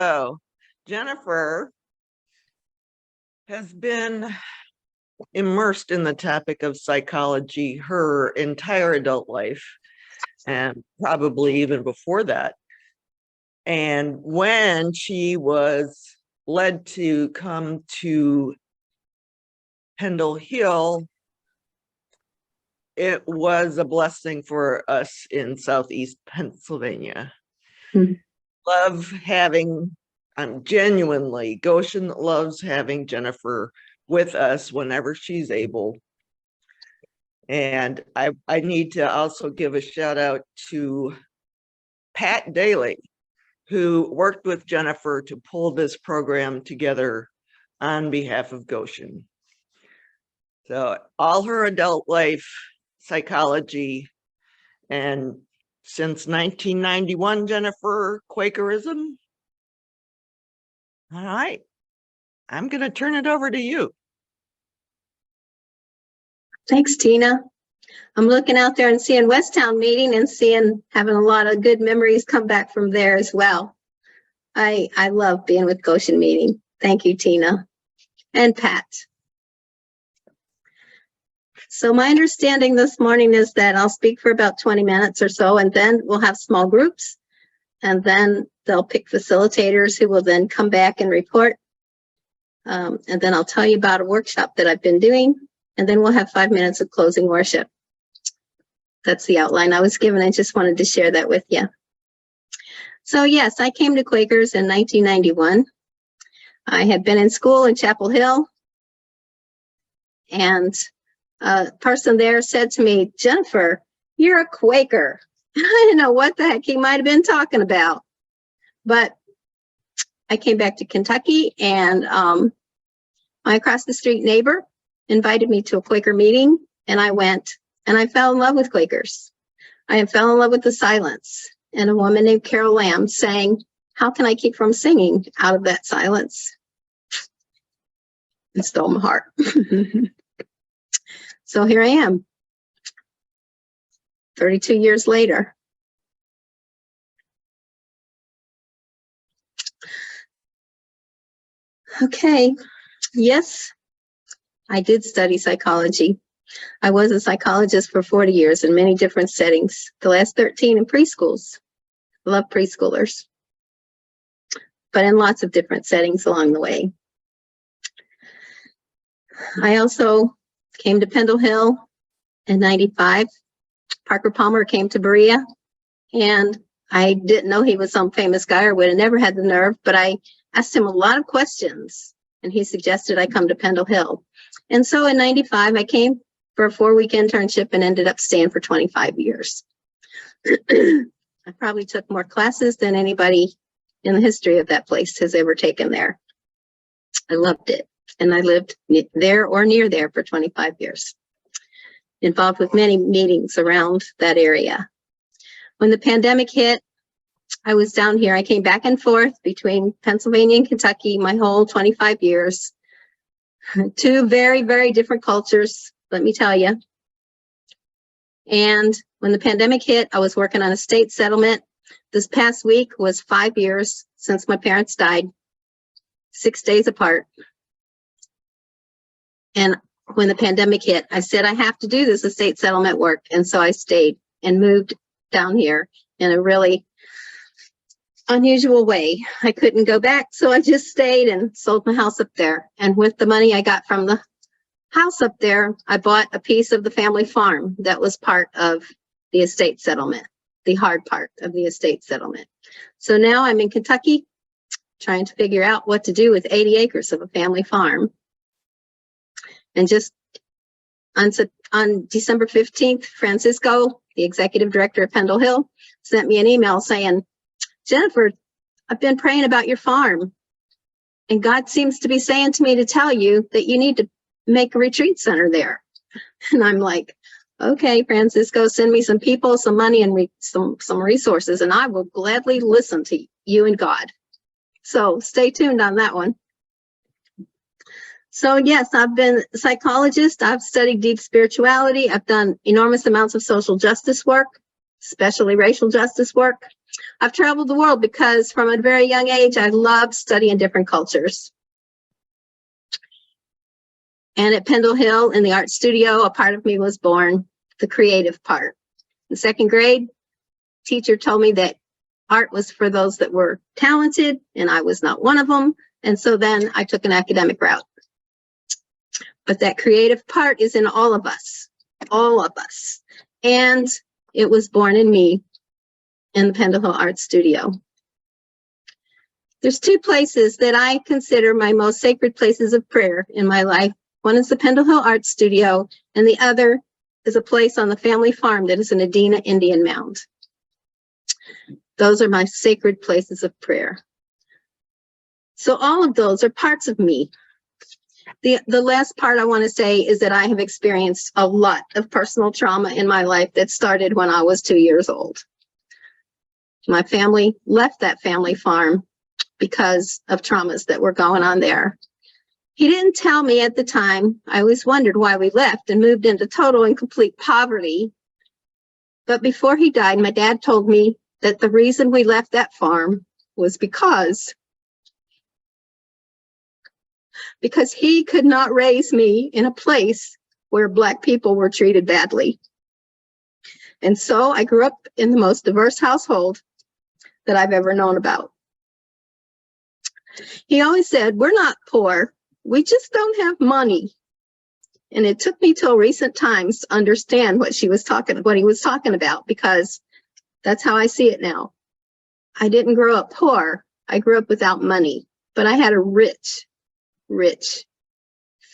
So Jennifer has been immersed in the topic of psychology her entire adult life, and probably even before that. And when she was led to come to Pendle Hill, it was a blessing for us in Southeast Pennsylvania. Mm-hmm. Love having, genuinely, Goshen loves having Jennifer with us whenever she's able. And I need to also give a shout out to Pat Daly, who worked with Jennifer to pull this program together on behalf of Goshen. So all her adult life, psychology, and since 1991, Jennifer, Quakerism. All right, I'm going to turn it over to you. Thanks, Tina. I'm looking out there and seeing Westtown Meeting and having a lot of good memories come back from there as well. I love being with Goshen Meeting. Thank you, Tina and Pat. So my understanding this morning is that I'll speak for about 20 minutes or so, and then we'll have small groups, and then they'll pick facilitators who will then come back and report. And then I'll tell you about a workshop that I've been doing, and then we'll have 5 minutes of closing worship. That's the outline I was given. I just wanted to share that with you. So yes, I came to Quakers in 1991. I had been in school in Chapel Hill, and a person there said to me, "Jennifer, you're a Quaker." I didn't know what the heck he might have been talking about. But I came back to Kentucky, and my across the street neighbor invited me to a Quaker meeting, and I went, and I fell in love with Quakers. I fell in love with the silence, and a woman named Carol Lamb sang, "How Can I Keep From Singing Out of That Silence?" It stole my heart. So here I am, 32 years later. Okay, yes, I did study psychology. I was a psychologist for 40 years in many different settings, the last 13 in preschools. I love preschoolers, but in lots of different settings along the way. I also came to Pendle Hill in 95. Parker Palmer came to Berea, and I didn't know he was some famous guy or would have never had the nerve, but I asked him a lot of questions, and he suggested I come to Pendle Hill. And so in 95, I came for a 4-week internship and ended up staying for 25 years. I probably took more classes than anybody in the history of that place has ever taken there. I loved it. And I lived there or near there for 25 years, involved with many meetings around that area. When the pandemic hit, I was down here. I came back and forth between Pennsylvania and Kentucky my whole 25 years. Two very, very different cultures, let me tell you. And when the pandemic hit, I was working on a state settlement. This past week was 5 years since my parents died, 6 days apart. And when the pandemic hit, I said, I have to do this estate settlement work. And so I stayed and moved down here in a really unusual way. I couldn't go back, so I just stayed and sold my house up there. And with the money I got from the house up there, I bought a piece of the family farm that was part of the estate settlement, the hard part of the estate settlement. So now I'm in Kentucky trying to figure out what to do with 80 acres of a family farm. And just on December 15th, Francisco, the executive director of Pendle Hill, sent me an email saying, "Jennifer, I've been praying about your farm, and God seems to be saying to me to tell you that you need to make a retreat center there." And I'm like, "Okay, Francisco, send me some people, some money, and some resources, and I will gladly listen to you and God." So stay tuned on that one. So yes, I've been a psychologist. I've studied deep spirituality. I've done enormous amounts of social justice work, especially racial justice work. I've traveled the world because from a very young age, I loved studying different cultures. And at Pendle Hill in the art studio, a part of me was born, the creative part. In second grade, teacher told me that art was for those that were talented, and I was not one of them. And so then I took an academic route. But that creative part is in all of us, all of us. And it was born in me in the Pendle Hill Art Studio. There's two places that I consider my most sacred places of prayer in my life. One is the Pendle Hill Art Studio, and the other is a place on the family farm that is an Adena Indian mound. Those are my sacred places of prayer. So all of those are parts of me. The last part I want to say is that I have experienced a lot of personal trauma in my life that started when I was 2 years old. My family left that family farm because of traumas that were going on there. He didn't tell me at the time. I always wondered why we left and moved into total and complete poverty. But before he died, my dad told me that the reason we left that farm was because he could not raise me in a place where Black people were treated badly. And so I grew up in the most diverse household that I've ever known about. He always said, we're not poor, we just don't have money. And it took me till recent times to understand what he was talking about, because that's how I see it now. I didn't grow up poor, I grew up without money, but I had a rich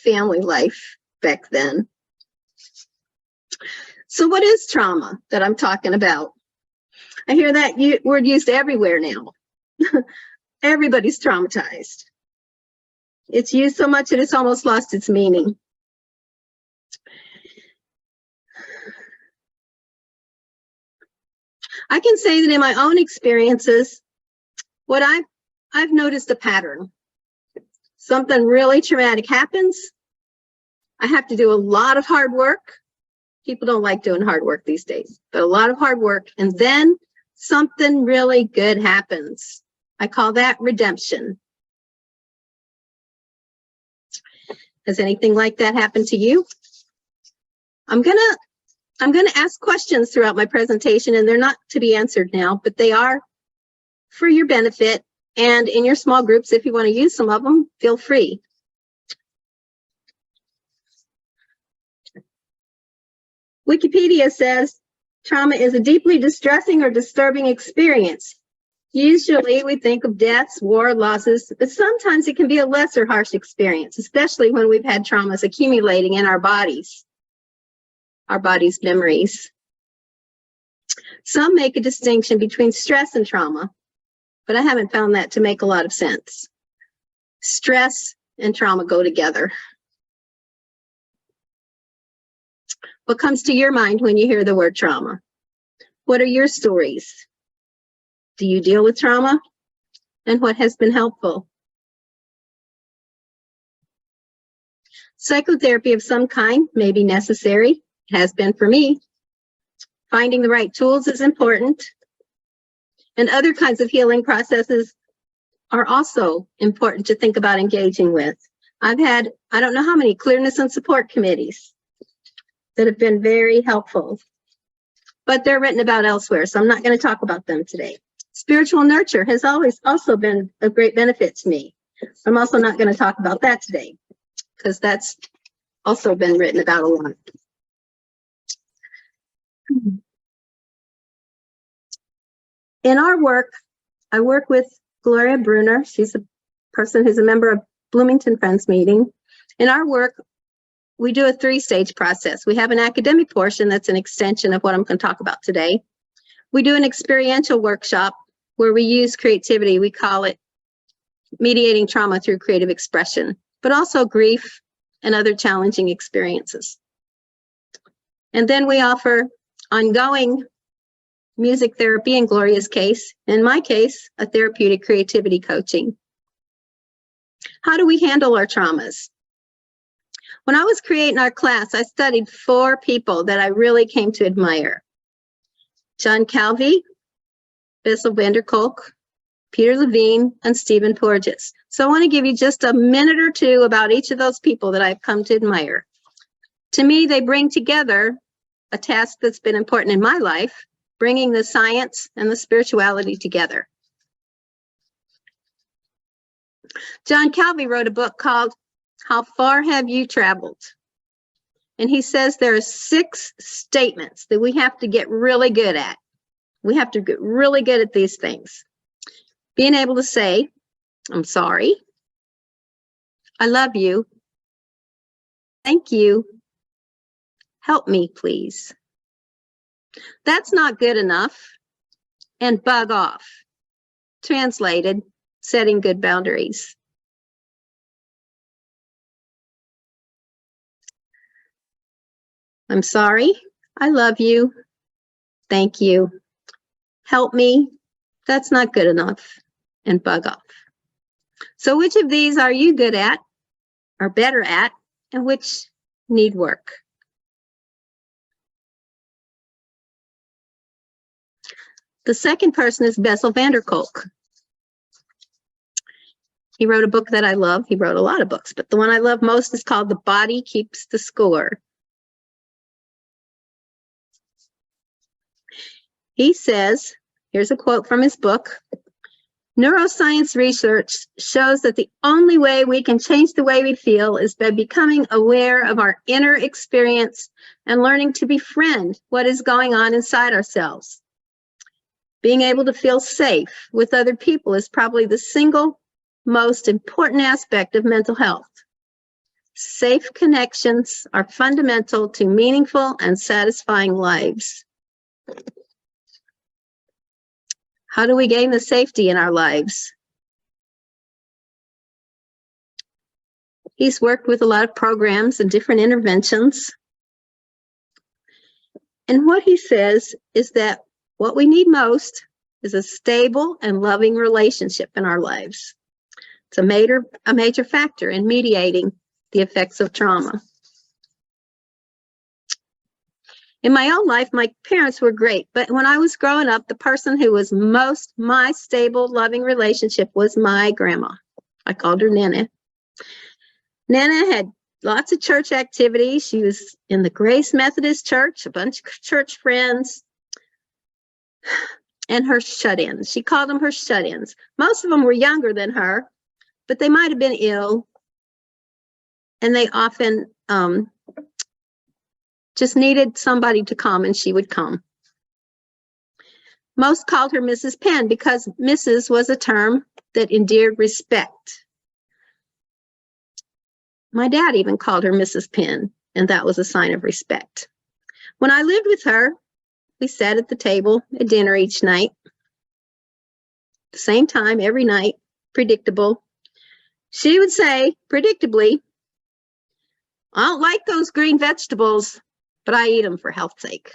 family life back then. So what is trauma that I'm talking about? I hear that word used everywhere now. Everybody's traumatized. It's used so much that it's almost lost its meaning. I can say that in my own experiences, what I've noticed a pattern. Something really traumatic happens. I have to do a lot of hard work. People don't like doing hard work these days, but a lot of hard work. And then something really good happens. I call that redemption. Has anything like that happened to you? I'm gonna ask questions throughout my presentation, and they're not to be answered now, but they are for your benefit. And in your small groups, if you want to use some of them, feel free. Wikipedia says trauma is a deeply distressing or disturbing experience. Usually we think of deaths, war, losses, but sometimes it can be a lesser harsh experience, especially when we've had traumas accumulating in our body's memories. Some make a distinction between stress and trauma, but I haven't found that to make a lot of sense. Stress and trauma go together. What comes to your mind when you hear the word trauma? What are your stories? Do you deal with trauma? And what has been helpful? Psychotherapy of some kind may be necessary. It has been for me. Finding the right tools is important. And other kinds of healing processes are also important to think about engaging with. I've had, I don't know how many clearness and support committees that have been very helpful, but they're written about elsewhere, so I'm not going to talk about them today. Spiritual nurture has always also been of great benefit to me. I'm also not going to talk about that today, because that's also been written about a lot. In our work, I work with Gloria Bruner. She's a person who's a member of Bloomington Friends Meeting. In our work, we do a three-stage process. We have an academic portion that's an extension of what I'm going to talk about today. We do an experiential workshop where we use creativity. We call it Mediating Trauma through Creative Expression, but also grief and other challenging experiences. And then we offer ongoing music therapy in Gloria's case, in my case, a therapeutic creativity coaching. How do we handle our traumas? When I was creating our class, I studied 4 people that I really came to admire. John Calvi, Bessel van der Kolk, Peter Levine, and Stephen Porges. So I want to give you just a minute or two about each of those people that I've come to admire. To me, they bring together a task that's been important in my life, bringing the science and the spirituality together. John Calvi wrote a book called How Far Have You Traveled? And he says there are 6 statements that we have to get really good at. We have to get really good at these things. Being able to say, I'm sorry, I love you, thank you, help me, please. That's not good enough, and bug off. Translated, setting good boundaries. I'm sorry, I love you, thank you, help me, that's not good enough, and bug off. So which of these are you good at, or better at, and which need work? The second person is Bessel van der Kolk. He wrote a book that I love. He wrote a lot of books, but the one I love most is called The Body Keeps the Score. He says, here's a quote from his book, neuroscience research shows that the only way we can change the way we feel is by becoming aware of our inner experience and learning to befriend what is going on inside ourselves. Being able to feel safe with other people is probably the single most important aspect of mental health. Safe connections are fundamental to meaningful and satisfying lives. How do we gain the safety in our lives? He's worked with a lot of programs and different interventions. And what he says is that what we need most is a stable and loving relationship in our lives. It's a major factor in mediating the effects of trauma. In my own life, my parents were great, but when I was growing up, the person who was most my stable, loving relationship was my grandma. I called her Nana. Nana had lots of church activities. She was in the Grace Methodist Church, a bunch of church friends, and her shut-ins. She called them her shut-ins. Most of them were younger than her, but they might have been ill, and they often just needed somebody to come, and she would come. Most called her Mrs. Penn because Mrs. was a term that endeared respect. My dad even called her Mrs. Penn, and that was a sign of respect. When I lived with her, we sat at the table at dinner each night, the same time every night, predictable. She would say, predictably, I don't like those green vegetables, but I eat them for health's sake.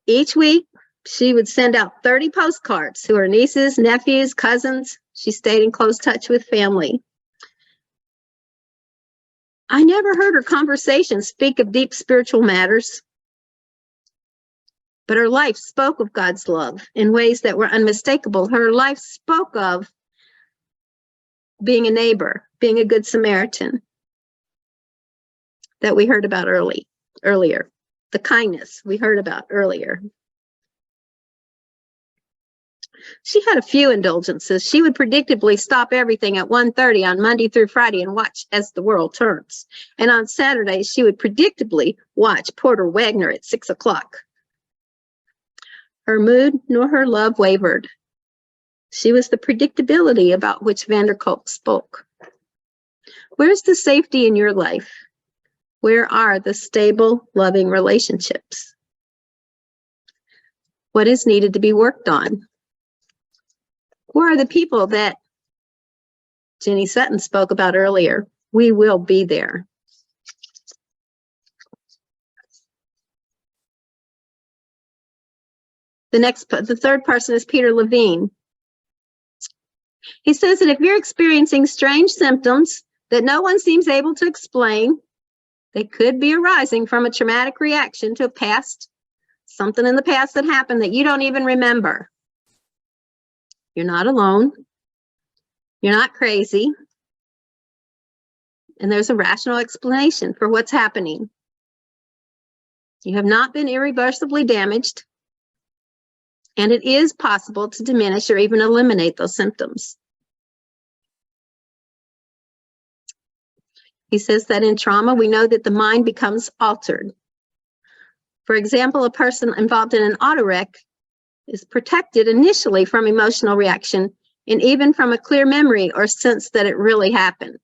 Each week, she would send out 30 postcards to her nieces, nephews, cousins. She stayed in close touch with family. I never heard her conversation speak of deep spiritual matters, but her life spoke of God's love in ways that were unmistakable. Her life spoke of being a neighbor, being a good Samaritan that we heard about earlier. The kindness we heard about earlier. She had a few indulgences. She would predictably stop everything at 1:30 on Monday through Friday and watch As the World Turns. And on Saturdays, she would predictably watch Porter Wagner at 6 o'clock. Her mood nor her love wavered. She was the predictability about which van der Kolk spoke. Where's the safety in your life? Where are the stable, loving relationships? What is needed to be worked on? Where are the people that Jenny Sutton spoke about earlier? We will be there. The third person is Peter Levine. He says that if you're experiencing strange symptoms that no one seems able to explain, they could be arising from a traumatic reaction to a past something in the past that happened that you don't even remember. You're not alone. You're not crazy. And there's a rational explanation for what's happening. You have not been irreversibly damaged, and it is possible to diminish or even eliminate those symptoms. He says that in trauma, we know that the mind becomes altered. For example, a person involved in an auto wreck is protected initially from emotional reaction and even from a clear memory or sense that it really happened.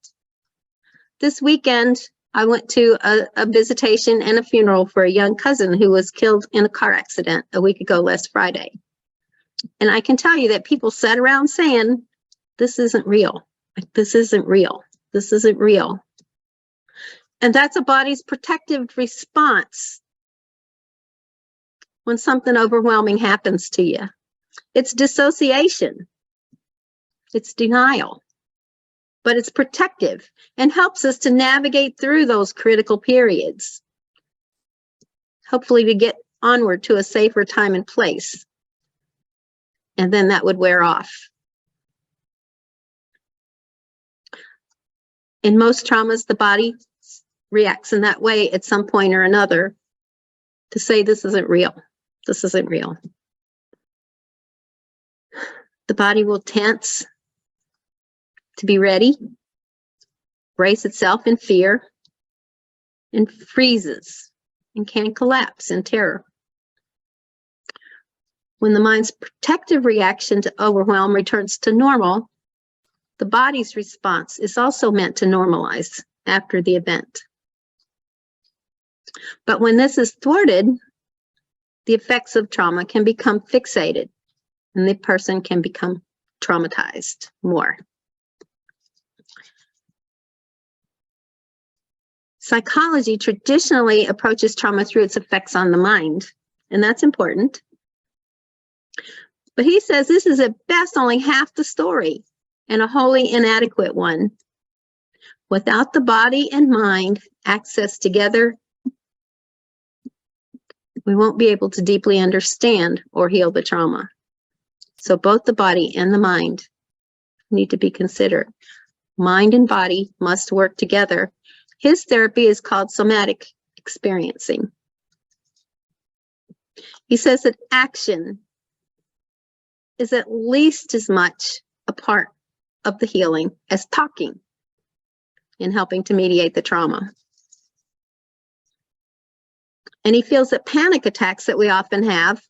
This weekend, I went to a visitation and a funeral for a young cousin who was killed in a car accident a week ago last Friday. And I can tell you that people sat around saying, this isn't real. This isn't real. This isn't real. And that's a body's protective response when something overwhelming happens to you. It's dissociation. It's denial. But it's protective and helps us to navigate through those critical periods. Hopefully to get onward to a safer time and place. And then that would wear off. In most traumas, the body reacts in that way at some point or another to say this isn't real. This isn't real. The body will tense to be ready, brace itself in fear, and freezes and can collapse in terror. When the mind's protective reaction to overwhelm returns to normal, the body's response is also meant to normalize after the event. But when this is thwarted, the effects of trauma can become fixated and the person can become traumatized more. Psychology traditionally approaches trauma through its effects on the mind, and that's important. But he says this is at best only half the story and a wholly inadequate one. Without the body and mind accessed together, we won't be able to deeply understand or heal the trauma. So both the body and the mind need to be considered. Mind and body must work together. His therapy is called somatic experiencing. He says that action is at least as much a part of the healing as talking in helping to mediate the trauma. And he feels that panic attacks that we often have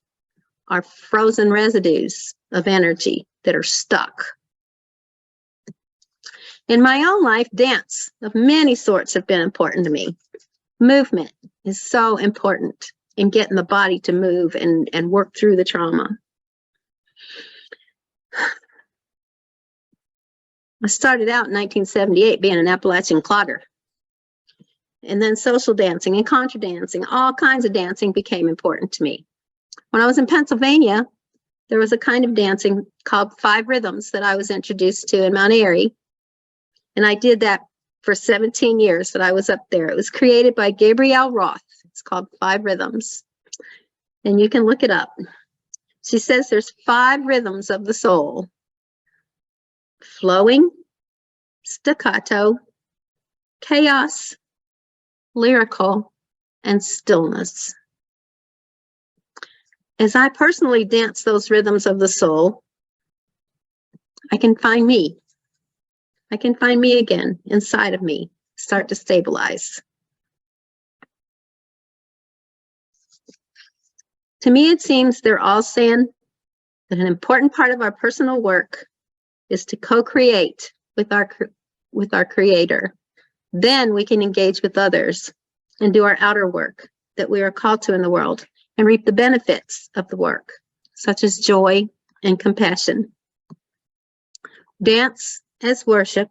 are frozen residues of energy that are stuck. In my own life, dance of many sorts have been important to me. Movement is so important in getting the body to move and work through the trauma. I started out in 1978 being an Appalachian clogger. And then social dancing and contra dancing, all kinds of dancing became important to me. When I was in Pennsylvania, there was a kind of dancing called 5 Rhythms that I was introduced to in Mount Airy. And I did that for 17 years that I was up there. It was created by Gabrielle Roth. It's called 5 Rhythms. And you can look it up. She says there's 5 rhythms of the soul: flowing, staccato, chaos, lyrical, and stillness. As I personally dance those rhythms of the soul, I can find me. I can find me again inside of me, start to stabilize. To me, it seems they're all saying that an important part of our personal work is to co-create with our Creator. Then we can engage with others and do our outer work that we are called to in the world and reap the benefits of the work, such as joy and compassion. Dance as worship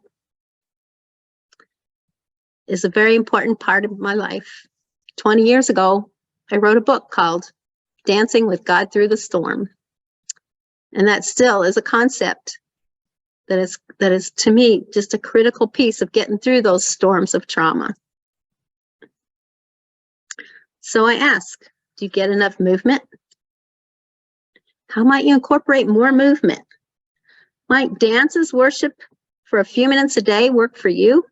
is a very important part of my life. 20 years ago, I wrote a book called Dancing with God Through the Storm. And that still is a concept that is to me just a critical piece of getting through those storms of trauma. So I ask, Do you get enough movement? How might you incorporate more movement? Might dances, worship for a few minutes a day work for you?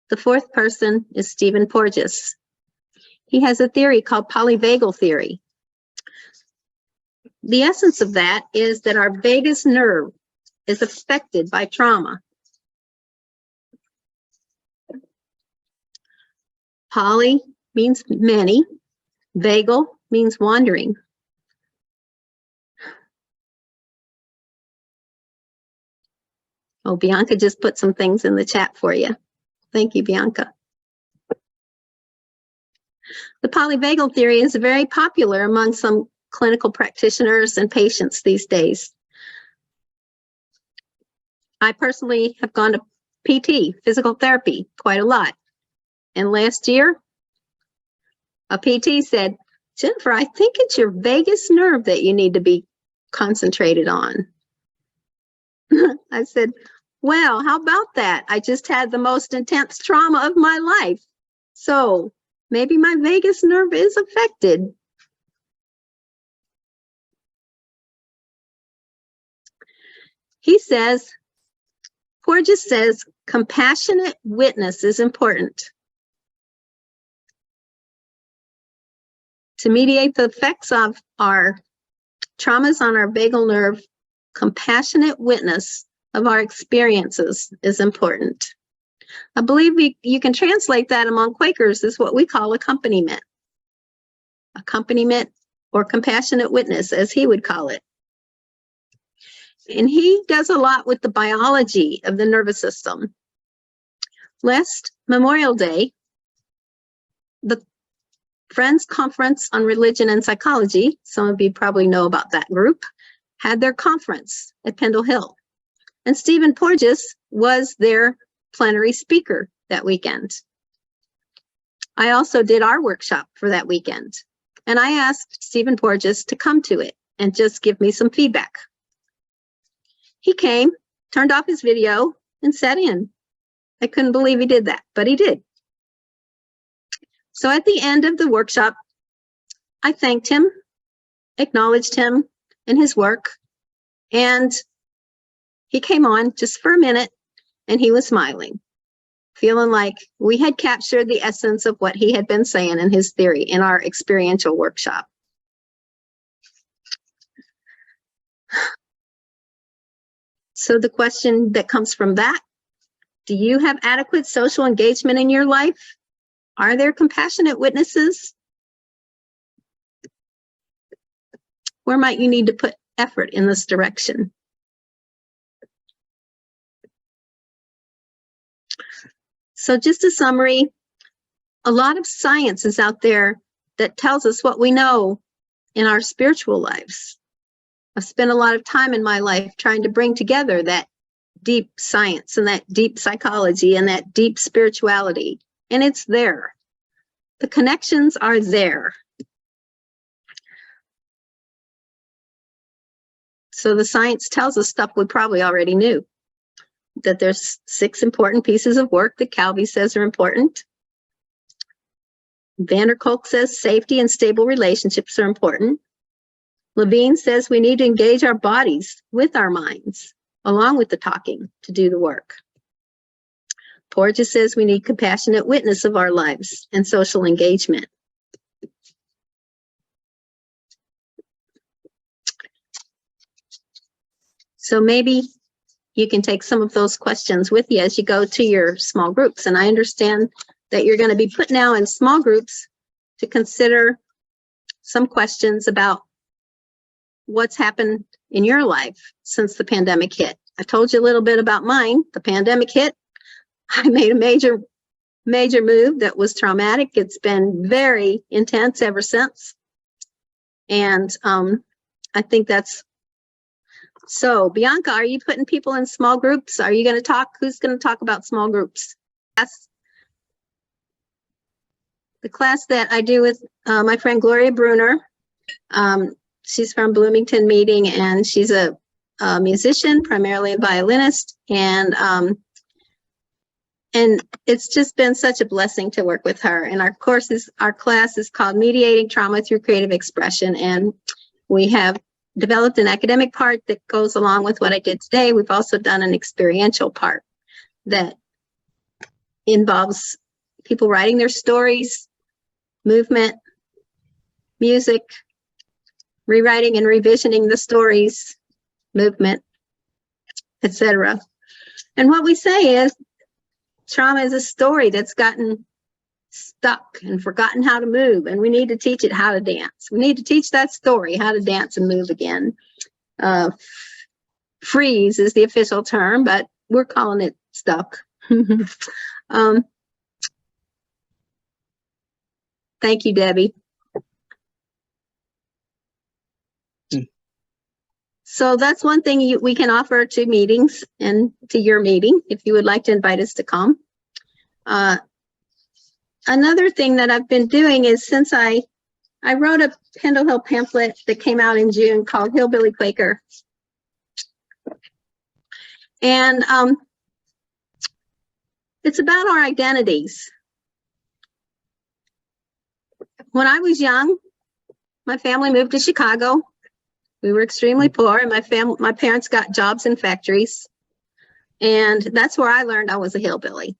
The fourth person is Stephen Porges. He has a theory called polyvagal theory. The essence of that is that our vagus nerve is affected by trauma. Poly means many, vagal means wandering. Oh, Bianca just put some things in the chat for you. Thank you, Bianca. The polyvagal theory is very popular among some clinical practitioners and patients these days. I personally have gone to PT, physical therapy, quite a lot. And last year, a PT said, Jennifer, I think it's your vagus nerve that you need to be concentrated on. I said, well, how about that? I just had the most intense trauma of my life. So maybe my vagus nerve is affected. He says, Porges says, compassionate witness is important. To mediate the effects of our traumas on our vagal nerve, compassionate witness of our experiences is important. I believe you can translate that among Quakers as what we call accompaniment. Accompaniment or compassionate witness, as he would call it. And he does a lot with the biology of the nervous system. Last Memorial Day, the Friends Conference on Religion and Psychology, some of you probably know about that group, had their conference at Pendle Hill. And Stephen Porges was their plenary speaker that weekend. I also did our workshop for that weekend. And I asked Stephen Porges to come to it and just give me some feedback. He came, turned off his video, and sat in. I couldn't believe he did that, but he did. So at the end of the workshop, I thanked him, acknowledged him and his work, and he came on just for a minute, and he was smiling, feeling like we had captured the essence of what he had been saying in his theory in our experiential workshop. So the question that comes from that, do you have adequate social engagement in your life? Are there compassionate witnesses? Where might you need to put effort in this direction? So just a summary, a lot of science is out there that tells us what we know in our spiritual lives. I've spent a lot of time in my life trying to bring together that deep science and that deep psychology and that deep spirituality, and it's there. The connections are there. So the science tells us stuff we probably already knew, that there's 6 important pieces of work that Calvi says are important. Van der Kolk says safety and stable relationships are important. Levine says we need to engage our bodies with our minds, along with the talking, to do the work. Porges says we need compassionate witness of our lives and social engagement. So maybe you can take some of those questions with you as you go to your small groups. And I understand that you're going to be put now in small groups to consider some questions about what's happened in your life since the pandemic hit. I told you a little bit about mine. The pandemic hit. I made a major move that was traumatic. It's been very intense ever since. And I think that's so. Bianca, are you putting people in small groups? Are you going to talk? Who's going to talk about small groups? That's the class that I do with my friend Gloria Bruner. She's from Bloomington Meeting, and she's a musician, primarily a violinist, and And it's just been such a blessing to work with her. And our class is called Mediating Trauma Through Creative Expression. And we have developed an academic part that goes along with what I did today. We've also done an experiential part that involves people writing their stories, movement, music, rewriting and revisioning the stories, movement, etc. And what we say is, trauma is a story that's gotten stuck and forgotten how to move, and we need to teach it how to dance. We need to teach that story how to dance and move again. Freeze is the official term, but we're calling it stuck. Thank you, Debbie. So that's one thing we can offer to meetings and to your meeting if you would like to invite us to come. Another thing that I've been doing is, since I wrote a Pendle Hill pamphlet that came out in June called Hillbilly Quaker. And it's about our identities. When I was young, my family moved to Chicago. We were extremely poor, and my parents got jobs in factories. And that's where I learned I was a hillbilly.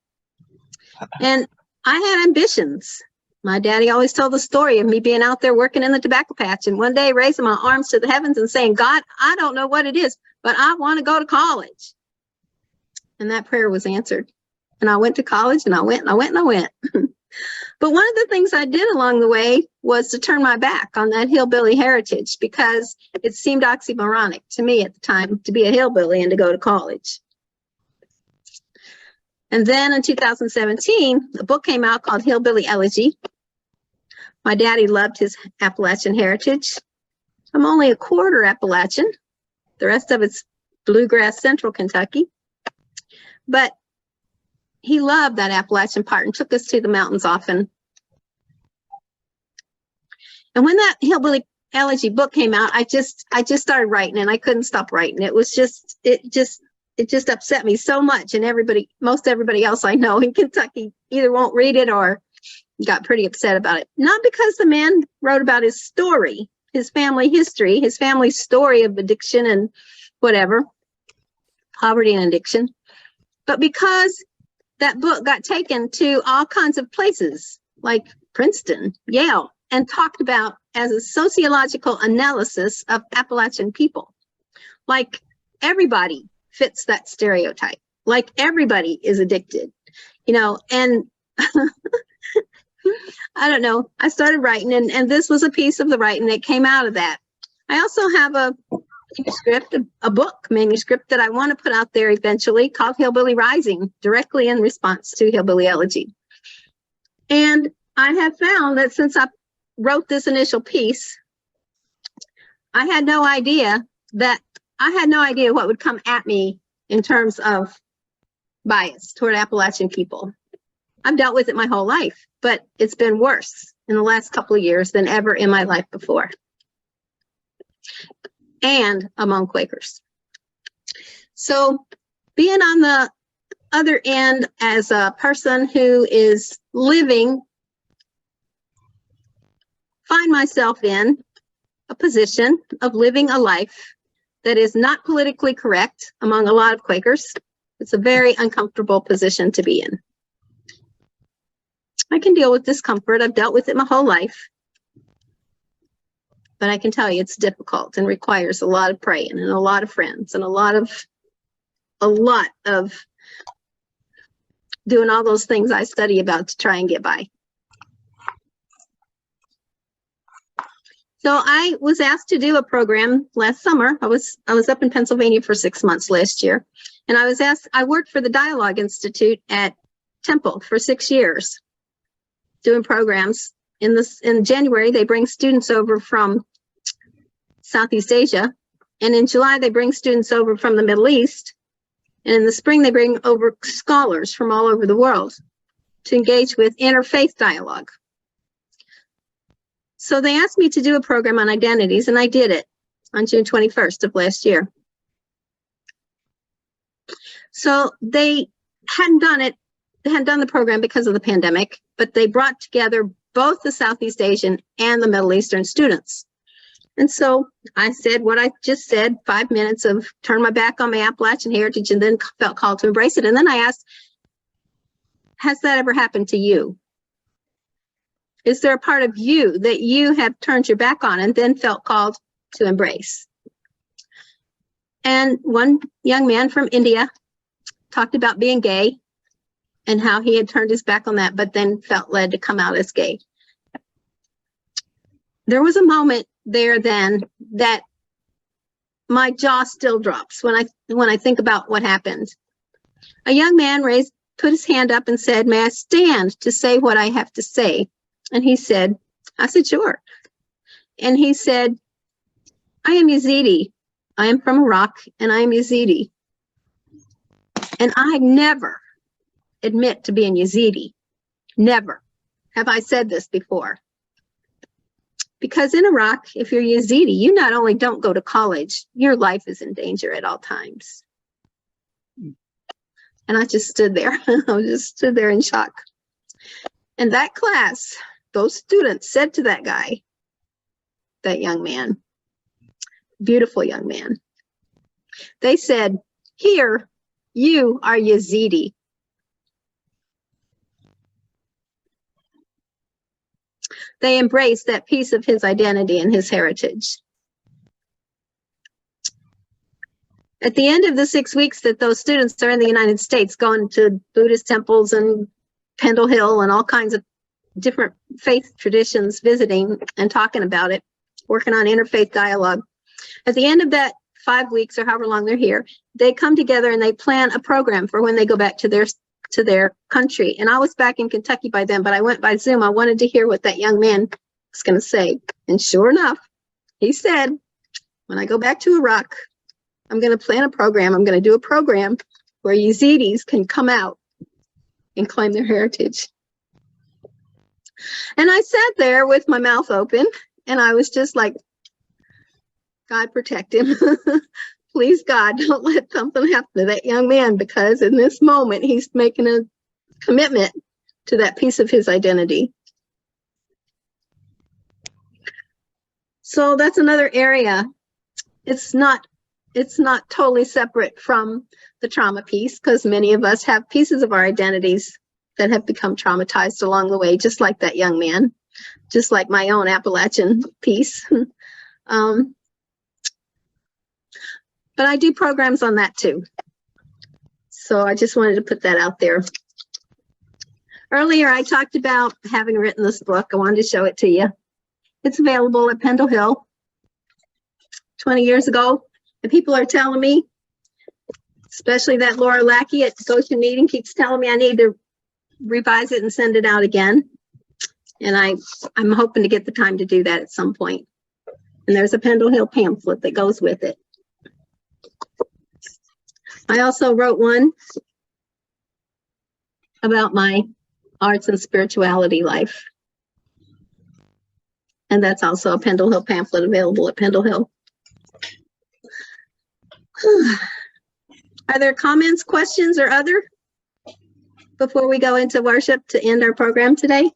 And I had ambitions. My daddy always told the story of me being out there working in the tobacco patch, and one day raising my arms to the heavens and saying, God, I don't know what it is, but I want to go to college. And that prayer was answered. And I went to college, and I went and I went and I went. But one of the things I did along the way was to turn my back on that hillbilly heritage, because it seemed oxymoronic to me at the time to be a hillbilly and to go to college. And then in 2017, a book came out called Hillbilly Elegy. My daddy loved his Appalachian heritage. I'm only a quarter Appalachian. The rest of it's bluegrass central Kentucky. But he loved that Appalachian part and took us to the mountains often. And when that Hillbilly Elegy book came out, I just started writing, and I couldn't stop writing. It just upset me so much. And most everybody else I know in Kentucky either won't read it or got pretty upset about it. Not because the man wrote about his story, his family history, his family story of addiction and whatever, poverty and addiction, but because that book got taken to all kinds of places like Princeton, Yale, and talked about as a sociological analysis of Appalachian people. Like everybody fits that stereotype. Like everybody is addicted, and I don't know. I started writing, and this was a piece of the writing that came out of that. I also have a manuscript, a book manuscript that I want to put out there eventually called Hillbilly Rising, directly in response to Hillbilly Elegy. And I have found that since I wrote this initial piece, I had no idea what would come at me in terms of bias toward Appalachian people. I've dealt with it my whole life, but it's been worse in the last couple of years than ever in my life before, and among Quakers. So being on the other end as a person who is find myself in a position of living a life that is not politically correct among a lot of Quakers. It's a very uncomfortable position to be in. I can deal with discomfort. I've dealt with it my whole life. But I can tell you it's difficult and requires a lot of praying and a lot of friends and a lot of doing all those things I study about to try and get by. So I was asked to do a program last summer. I was up in Pennsylvania for 6 months last year. And I worked for the Dialogue Institute at Temple for 6 years, doing programs. In January, they bring students over from Southeast Asia. And in July, they bring students over from the Middle East. And in the spring, they bring over scholars from all over the world to engage with interfaith dialogue. So they asked me to do a program on identities, and I did it on June 21st of last year. So they hadn't done it they hadn't done the program because of the pandemic, but they brought together both the Southeast Asian and the Middle Eastern students. And so I said what I just said, 5 minutes of turn my back on my Appalachian heritage, and then felt called to embrace it. And then I asked, has that ever happened to you? Is there a part of you that you have turned your back on and then felt called to embrace? And one young man from India talked about being gay and how he had turned his back on that, but then felt led to come out as gay. There was a moment there then that my jaw still drops when I think about what happened. A young man put his hand up and said, "May I stand to say what I have to say?" And I said, "Sure." And he said, "I am Yazidi. I am from Iraq, and I am Yazidi. And I never admit to being Yazidi. Never have I said this before. Because in Iraq, if you're Yazidi, you not only don't go to college, your life is in danger at all times." And I just stood there. I just stood there in shock. And that class, those students said to that guy, that young man, beautiful young man, they said, "Here, you are Yazidi." They embraced that piece of his identity and his heritage. At the end of the 6 weeks that those students are in the United States, going to Buddhist temples and Pendle Hill and all kinds of different faith traditions, visiting and talking about it, working on interfaith dialogue. At the end of that 5 weeks or however long they're here, they come together and they plan a program for when they go back to their country. And I was back in Kentucky by then, but I went by Zoom. I wanted to hear what that young man was going to say. And sure enough, he said, "When I go back to Iraq, I'm going to plan a program. I'm going to do a program where Yazidis can come out and claim their heritage." And I sat there with my mouth open, and I was just like, God protect him. Please, God, don't let something happen to that young man, because in this moment, he's making a commitment to that piece of his identity. So that's another area. It's not totally separate from the trauma piece, because many of us have pieces of our identities that have become traumatized along the way, just like that young man, just like my own Appalachian piece. But I do programs on that too. So I just wanted to put that out there. Earlier, I talked about having written this book. I wanted to show it to you. It's available at Pendle Hill. 20 years ago, and people are telling me, especially that Laura Lackey at Goshen Meeting keeps telling me I need to revise it and send it out again. And I'm hoping to get the time to do that at some point. And there's a Pendle Hill pamphlet that goes with it. I also wrote one about my arts and spirituality life. And that's also a Pendle Hill pamphlet available at Pendle Hill. Are there comments, questions, or other before we go into worship to end our program today?